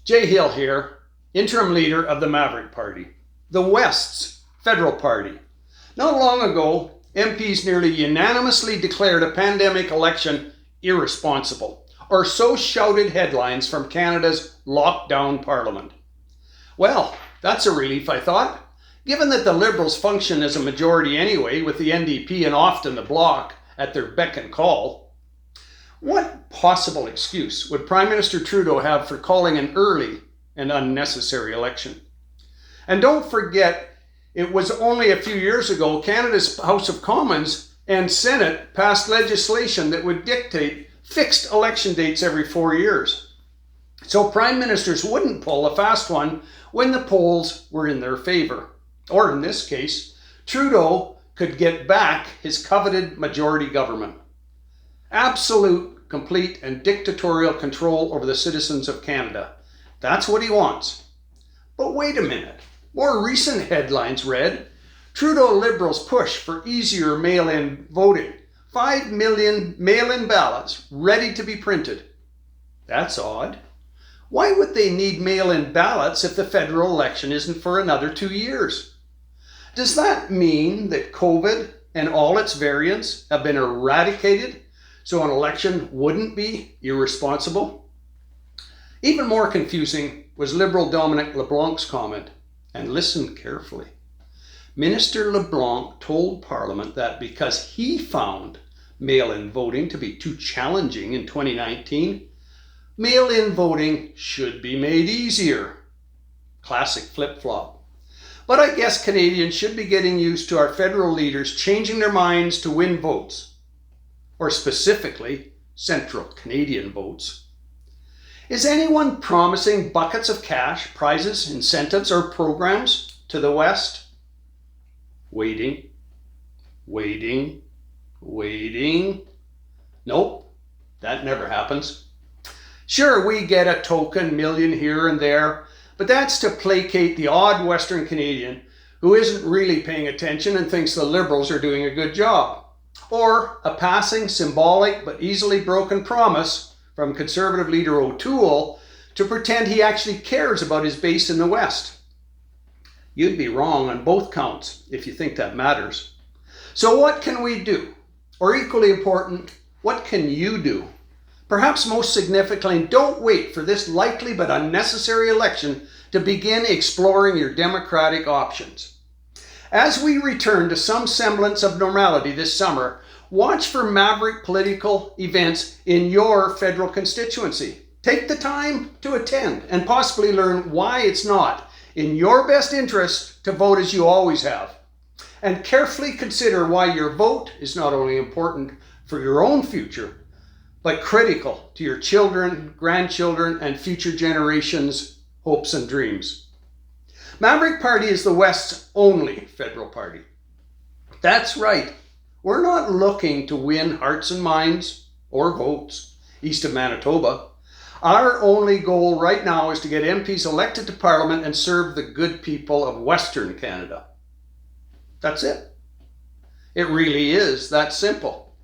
Jay Hill here, interim leader of the Maverick Party, the West's federal party. Not long ago, MPs nearly unanimously declared a pandemic election irresponsible, or so shouted headlines from Canada's lockdown parliament. Well, that's a relief, I thought, given that the Liberals function as a majority anyway, with the NDP and often the Bloc at their beck and call. What possible excuse would Prime Minister Trudeau have for calling an early and unnecessary election? And don't forget, it was only a few years ago Canada's House of Commons and Senate passed legislation that would dictate fixed election dates every 4 years. So Prime Ministers wouldn't pull a fast one when the polls were in their favor. Or in this case, Trudeau could get back his coveted majority government. Absolute, complete, and dictatorial control over the citizens of Canada. That's what he wants. But wait a minute. More recent headlines read, Trudeau Liberals push for easier mail-in voting. 5 million mail-in ballots ready to be printed. That's odd. Why would they need mail-in ballots if the federal election isn't for another 2 years? Does that mean that COVID and all its variants have been eradicated so an election wouldn't be irresponsible? Even more confusing was Liberal Dominic LeBlanc's comment, and listen carefully. Minister LeBlanc told Parliament that because he found mail-in voting to be too challenging in 2019, mail-in voting should be made easier. Classic flip-flop. But I guess Canadians should be getting used to our federal leaders changing their minds to win votes, or specifically, Central Canadian votes. Is anyone promising buckets of cash, prizes, incentives, or programs to the West? Waiting. Nope, that never happens. Sure, we get a token million here and there, but that's to placate the odd Western Canadian who isn't really paying attention and thinks the Liberals are doing a good job. Or a passing, symbolic, but easily broken promise from Conservative leader O'Toole to pretend he actually cares about his base in the West. You'd be wrong on both counts if you think that matters. So what can we do? Or equally important, what can you do? Perhaps most significantly, don't wait for this likely but unnecessary election to begin exploring your democratic options. As we return to some semblance of normality this summer, watch for maverick political events in your federal constituency. Take the time to attend and possibly learn why it's not in your best interest to vote as you always have. And carefully consider why your vote is not only important for your own future, but critical to your children, grandchildren, and future generations' hopes and dreams. Maverick Party is the West's only federal party. That's right. We're not looking to win hearts and minds or votes east of Manitoba. Our only goal right now is to get MPs elected to Parliament and serve the good people of Western Canada. That's it. It really is that simple.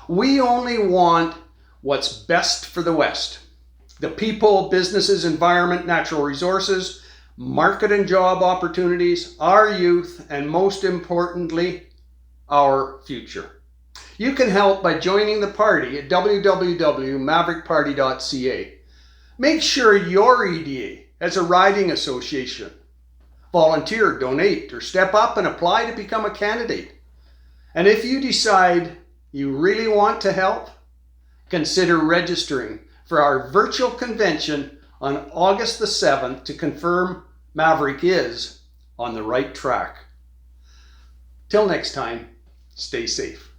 We only want what's best for the West. The people, businesses, environment, natural resources, market and job opportunities, our youth, and most importantly, our future. You can help by joining the party at www.maverickparty.ca. Make sure your EDA has a riding association. Volunteer, donate, or step up and apply to become a candidate. And if you decide you really want to help, consider registering for our virtual convention on August the 7th to confirm Maverick is on the right track. Till next time, stay safe.